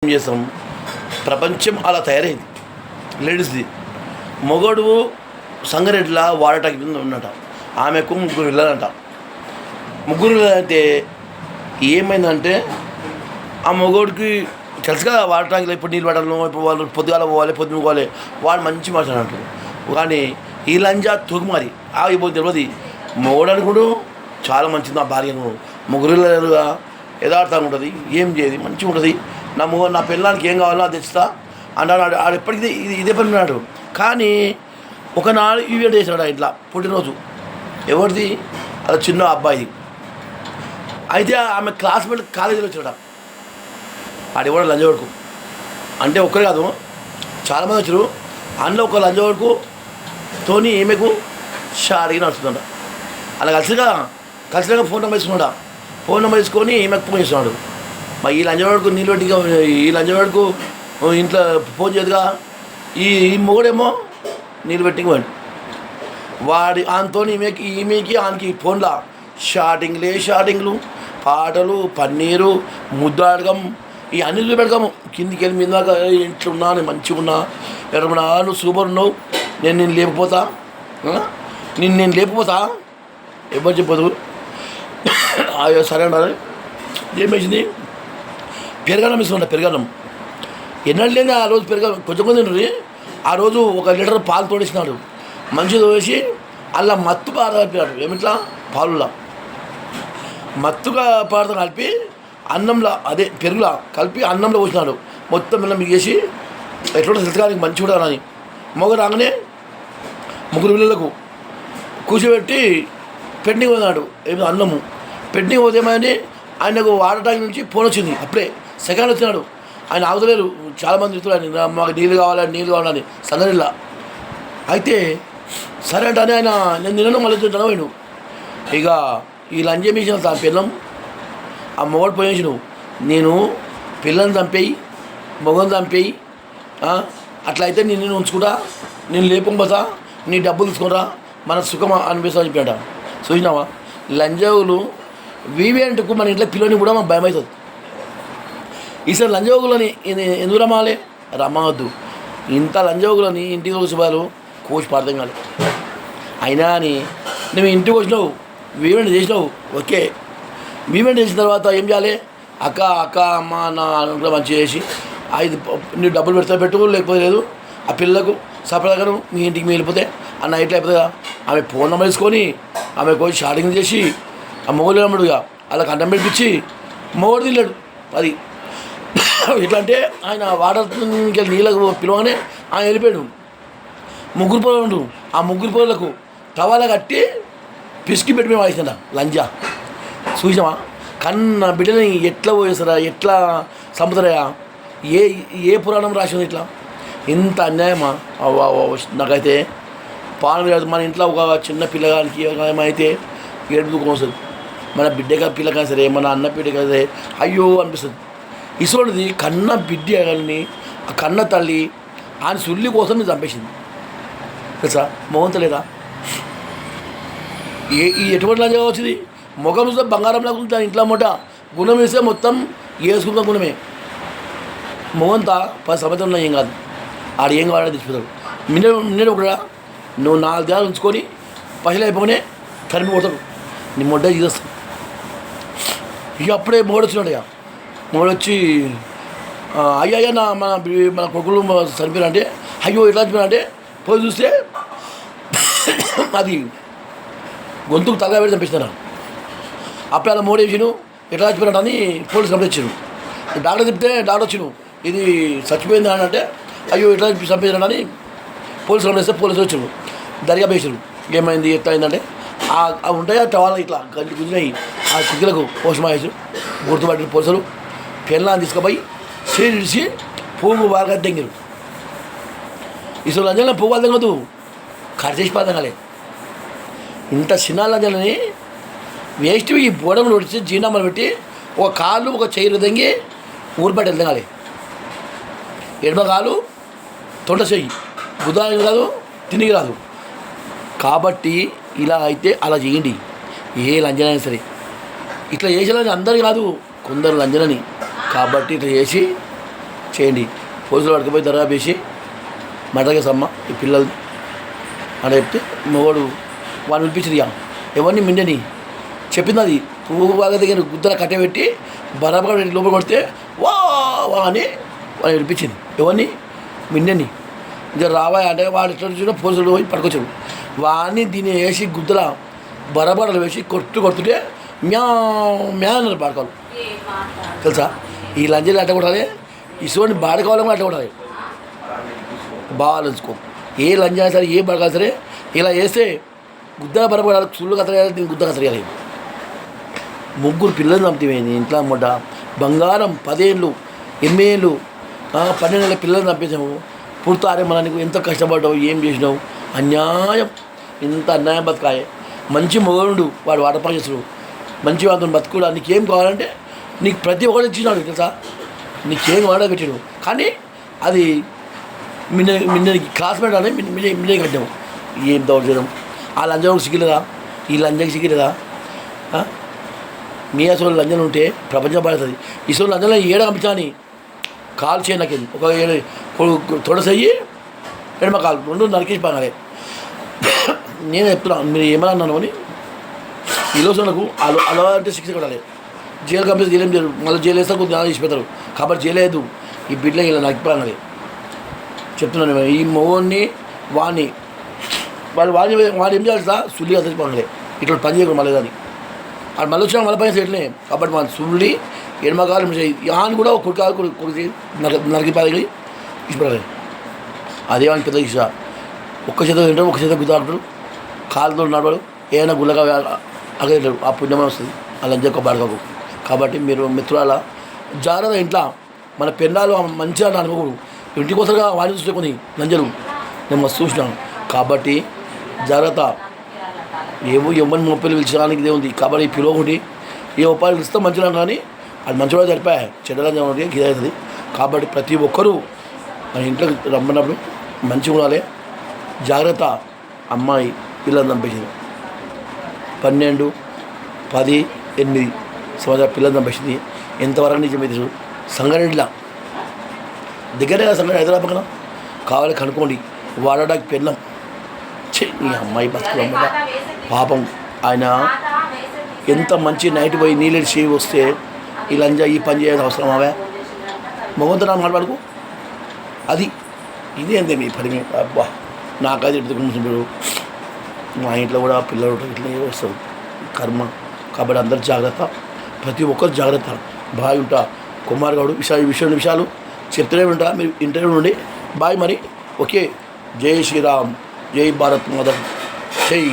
ఏం చేస్తాం? ప్రపంచం అలా తయారైంది లేడీస్ది. మొగడు సంగారెడ్డిలా వాడటానికి కింద ఉన్నట, ఆమెకు 3 పిల్లలంట. 3 అయితే ఏమైందంటే ఆ మొగోడికి తెలుసు కదా వాడటానికి, ఇప్పుడు నీళ్ళు పడాలను, ఇప్పుడు వాళ్ళు పొద్దుగాల పోవాలి, పొద్దున పోవాలి, వాడు మంచి మాట్లాడంటారు. కానీ ఈ లంజా తూకుమారి ఇప్పుడు తెలియదు. మొగోడు అనుకోడు చాలా మంచిది, నా భార్యను 3 యథార్థంగా ఉంటుంది, ఏం చేయదు, మంచిగా ఉంటుంది, నా పిల్లలకి ఏం కావాలో అది తెచ్చుతా అన్నాడు. ఆడు ఎప్పటికీ ఇదే పని ఉన్నాడు. కానీ ఒకనాడు ఈవెంట్ చేశాడు ఇట్లా పుట్టినరోజు. ఎవరిది? అది చిన్న అబ్బాయిది. అయితే ఆమె క్లాస్మేట్ కాలేజీలో వచ్చాడు. ఆడు ఎవడో లంజవడుకు అంటే ఒక్కరు కాదు, చాలామంది వచ్చారు. అందులో ఒక లంజవడుకుతోని ఈమెకు షాడిగా నడుస్తుందంట. అలా కలిసినాక ఫోన్ నెంబర్ తీసుకున్నాడు. ఫోన్ నెంబర్ తీసుకొని ఈమెకు ఫోన్ చేస్తున్నాడు. మరి ఈ లంజవాడుకు నీళ్ళు పెట్టి, ఈ లంజవాడుకు ఇంట్లో ఫోన్ చేయదుగా. ఈ మొగుడేమో నీళ్ళు పెట్టి వాడి ఆమెతో ఈమెకి ఆమెకి ఫోన్లో షాటింగ్లు, పాటలు, పన్నీరు, ముద్దాడకం, ఈ అన్ని పెడతాము. కిందికి వెళ్ళి మీద ఇంట్లో ఉన్నా, నేను మంచిగా ఉన్నా, ఎక్కడున్నా, నువ్వు సూపర్ ఉన్నావు, నేను లేకపోతా, నేను లేకపోతా, ఎవరు చెప్పదు. సరే అన్నారు. ఏం వేసింది? పెరగన్నం ఇస్తుంట. పెరగన్నం ఎన్నడూ లేని ఆ రోజు పెరగన్నం కొంచెం తింటుంది. ఆ రోజు 1 లీటర్ పాలు తోడేసినాడు. మంచిగా తోసి అలా మత్తు పాట కలిపినాడు. ఏమిట్లా? పాలులా మత్తుగా పాడతా కలిపి అన్నంలో, అదే పెరుగులా కలిపి అన్నంలో పోసినాడు. మొత్తం ఇలా మిగేసి ఎట్లా తెలుసుకోవడానికి మంచి కూడా అని మొగ రాగానే 3 పిల్లలకు కూర్చోబెట్టి పెండింగ్ పోయినాడు. ఏమి అన్నము పెండింగ్ పోతేమని ఆయనకు వాడటానికి నుంచి ఫోన్ వచ్చింది. అప్పుడే సెకండ్ వచ్చినాడు. ఆయన ఆగుతలేరు. చాలామంది చెప్తున్నాడు మాకు నీళ్ళు కావాలని సందడిలా. అయితే సరే అంటే ఆయన నేను నిన్న మళ్ళీ చదవాడు. ఇక ఈ లంజం వేసిన తన పిల్లం ఆ మొగడు పోయేసి, నేను పిల్లని చంపేయి, మొగని చంపేయి, అట్లా అయితే నేను ఉంచుకుంటా, నేను లేకపోతా, నీ డబ్బులు తీసుకురా, మన సుఖం అనిపిస్తా అని చెప్పాడ. చూసినావా? లంజావులు వీవేంటుకు మన ఇంట్లో పిల్లని కూడా మాకు భయం అవుతుంది. ఈసారి లంజోగులని ఎందుకు రమ్మాలి? రమ్మవద్దు. ఇంత లంజోగులని ఇంటికి శుభాలు కోసి పార్థం కాదు. అయినా అని నువ్వు ఇంటికి వచ్చినావు, వీవెంట్ చేసినావు, ఓకే. వీవెంట్ చేసిన తర్వాత ఏం చేయాలి? అక్క అమ్మ నా అనుకుంటే మంచిగా చేసి 5 నీవు డబ్బులు పెట్టు, లేకపోతే లేదు. ఆ పిల్లలకు సపరేట్గా మీ ఇంటికి వెళ్ళిపోతే ఆ నైట్లో అయిపోతుందా? ఆమె ఫోన్ నెంబర్ తీసుకొని ఆమె పోయి షాటింగ్ చేసి ఆ మొగలు అమ్మడుగా అలా కంటం పెట్టించి మొగడు తిన్నాడు. అది ఎట్లా అంటే ఆయన వాటర్ నీళ్ళకు పిలవగానే ఆయన వెళ్ళిపోయాడు. 3 పొలం ఉండు. ఆ 3 పొలకు టవాలా కట్టి పిసికి పెట్టి మేము వాయిస్తుందా లంజా. చూసినావా? కన్న బిడ్డని ఎట్లా పోయేస్తారా, ఎట్లా చంపుతారా? ఏ పురాణం రాసింది ఇట్లా? ఇంత అన్యాయమా? నాకైతే పాలన. మన ఇంట్లో ఒక చిన్న పిల్లగానికి ఏమైతే ఏడుపుకు వస్తుంది. మన బిడ్డగా పిల్లగా సరే, మన అన్న బిడ్డగా సరే అయ్యో అనిపిస్తుంది. ఇసువంటిది కన్న బిడ్డని ఆ కన్న తల్లి ఆయన సుల్లి కోసం నేను చంపేసింది తెలుసా? మోహంతలేదా? ఎటువంటి లంజగా వచ్చింది? ముఖం చూస్తే బంగారం లాగా ఉంటుంది. ఇంట్లో మూట గుణం వేస్తే మొత్తం వేసుకుంటాం గుణమే. మోహంతా 10 సంవత్సరం ఉన్నా ఏం కాదు. ఆడు ఏం కావాలని తెచ్చిపోతాడు. మిన్నెడు కూడా నువ్వు 4 దినాలు ఉంచుకొని పైసలు అయిపోగానే తరిమిపోతాడు. నీ మొడ్డ తీసేస్తాడు. ఇక అప్పుడే మొగడు వచ్చినాడు. ఇక మొగడు వచ్చి అయ్యా మన కొడుకులు చనిపోయినా అంటే, అయ్యో ఎట్లా చనిపోయినా అంటే పోయి చూస్తే అది గొంతుకు తలగా పెట్టి చంపిస్తున్నారు. అప్పుడు అలా మోడేసిను ఎట్లా చచ్చిపోయినాడు అని పోలీసు కంప్లైంట్ ఇచ్చాను. డాక్టర్ చెప్తే డాక్టర్ వచ్చిను ఇది చచ్చిపోయింది అని అంటే, అయ్యో ఎట్లా చంపేసినాడు అని పోలీసు కంప్లైంట్ ఇస్తే పోలీసులు వచ్చారు. దర్యాప్తు చేసారు. ఏమైంది ఎట్లా అయిందంటే అవి ఉంటాయి టవాలా ఇట్లా గంటి గుంజినాయి. ఆ కుక్కలకు పోస్ట్ మాయేసి గుర్తుపట్టిన పోలీసులు పెళ్ళాన్ని తీసుకుపోయి చేసి పువ్వు బాగా తెంగారు. ఇసు లంజన పువ్వు వాళ్ళు తెగదు, కట్ చేసి పాదంగాలే. ఇంత చిన్న లంజనని వేస్ట్ ఈ బోడములు వచ్చి జీనామాలు పెట్టి ఒక కాళ్ళు ఒక చెయ్యి తెంగి ఊరిపట్టి వెళ్తాలి. ఎడమ కాలు తొండ చెయ్యి బుధానికి రాదు, తినికి రాదు. కాబట్టి ఇలా అయితే అలా చేయండి. ఏ లంజన అయినా సరే ఇట్లా చేసేలా అందరికీ కాదు, కొందరు లంజనని. కాబట్టి ఇట్లా చేసి చేయండి. పోలీసులు పట్టుకుపోయి దర్గా వేసి మటకేసమ్మ ఈ పిల్లలు అని చెప్తే మొగోడు వాడిని పిలిపించింది. ఇక ఎవరిని మిండని చెప్పింది. అది పువ్వు బాగా దగ్గర గుద్దల కట్టబెట్టి బరాబర్ లోపల కొడితే వా వా అని వాడిని వినిపించింది. ఎవరిని మిండని ఇక రావా అంటే వాడు ఎట్లా చూసినా పోలీసులు పోయి పట్టుకొచ్చాడు. వాడిని దీన్ని వేసి గుద్దల బరాబర్లు వేసి కొడుతుంటే మ్యా మ్యా అన్నారు బాడకాలు. తెలుసా ఈ లంజలు అట్ట కొట్టాలి, ఇసుకొని బాడకావాలని అట్లా కొట్టాలి. బాగా ఆలోచించుకో. ఏ లంజా సరే ఏ బాడకాలి సరే ఇలా వేస్తే గుద్దల బరబడాలి, సుళ్ళు కత్తరేయాలి, దీన్ని గుద్ద కత్తరేయాలి. ముగ్గురు పిల్లలు చంపిపోయింది ఇంట్లో అమ్మట. బంగారం 10 ఏళ్ళు 8 ఏళ్ళు 12 ఏళ్ళ పిల్లలు చంపేసాము. పుడతారే మన నీకు ఎంత కష్టపడ్డావు, ఏం చేసినావు, అన్యాయం, ఇంత అన్యాయం బతకాయే. మంచి మొగడు వాడు వాటపా చేస్తాడు, మంచి వాడు బతుకుడు. నీకేం కావాలంటే నీకు ప్రతి ఒక్కరు ఇచ్చినాడు తెలుసా, నీకేం వాడ పెట్టాడు. కానీ అది మిన్న క్లాస్మేట్ అని మిన్నే కట్టాము. ఏం దౌర్జన్యం. ఆ లంజకు సిగ్గిలేదా, ఈ లంజకి సిగ్గిలేదా? మీ అసలు లంజలు ఉంటే ప్రపంచం పడుతుంది. ఈ సోలు లంజలో ఏడ పంపించాని కాలు చేయి నాకేది ఒక తొడసయ్యి ఎడమ కాలు 2 నరికేసి పనాలి. నేను చెప్తున్నాను, మీరు ఏమన్నా అన్నాను అని ఈరోజు నాకు అలా అంటే 6 కొట్టాలి. జైలు కంపెనీ జైలు ఏం చేయరు, మళ్ళీ జైలు వేస్తే కొద్దిగా తీసిపోతారు. కాబట్టి జైలేదు ఈ బిడ్డలో ఇలా నరికిపోయినది చెప్తున్నాను. ఈ మొగోడిని వాడిని వాడు ఏం చేయాలి సార్, సుల్లి అసలు ఇట్లా పని చేయకూడదు మళ్ళీ. కానీ అది మళ్ళీ వచ్చినా మళ్ళీ పని చేయట్లే. కాబట్టి మన సుల్లి ఎడమకాలం యాన్ కూడా ఒక కొడుకు నరికిపోయి ఇష్టపడాలి. అదే వాడిని పెద్ద ఇష్ట. ఒక్క చేత తింటాడు, ఒక చేత గుద్దాడుతాడు, కాలుతో నడవడు, ఏమైనా గుల్లగా అగలేడు. ఆ పుణ్యమే వస్తుంది ఆ లంజకు బాడకకు. కాబట్టి మీరు మిత్రుల జాగ్రత్త. ఇంట్లో మన పెన్నాలు మంచిగా అనుకోకూడదు. ఇంటికి వస్తారుగా వాడిని చూస్తే కొన్ని లంజలు నేను మస్తు చూసినాను. కాబట్టి జాగ్రత్త. ఎవరిని ముప్పై పిలిచడానికి ఇదే ఉంది. కాబట్టి ఈ పిలువ ఒకటి ఏ ఉపాయాలు ఇస్తే మంచిగా కానీ అది మంచిగా సరిపోయా చెడ్డలంజం ఒకటి గిదవుతుంది. కాబట్టి ప్రతి ఒక్కరూ మన ఇంట్లోకి రమ్మన్నప్పుడు మంచిగా ఉండాలి. జాగ్రత్త. అమ్మాయి పిల్లలు చంపేసింది 12, 10, 8 సంవత్సరాల పిల్లలు చంపేసింది. ఎంతవరకు నిజమైతే సంగారెడ్డిలా దగ్గరే సంగారెడ్డి హైదరాబాద్ పక్కన కావాలి కనుక్కోండి. వాడడానికి పెళ్ళం ఈ అమ్మాయి బతుకులు అమ్మ పాపం. ఆయన ఎంత మంచి నైట్ పోయి నీళ్ళు చేయి వస్తే ఈ లంజా ఈ పని చేయాల్సిన అవసరం అవే మొగంతో నా మాట్లాడుకు. అది ఇది అంతే మీ పని. అబ్బా నాకైతే ఎడుతున్నారు. మా ఇంట్లో కూడా పిల్లలు ఇట్లా వస్తారు కర్మ. కాబట్టి అందరు జాగ్రత్త, ప్రతి ఒక్కరు జాగ్రత్త. బాయ్ ఉంటా. కుమార్ గౌడ్ విషయాలు చెప్తూనే ఉంటా. మీరు ఇంటర్వ్యూ నుండి బాయ్. మరి ఓకే. జై శ్రీరామ్, జై భారత్ మాత, జై.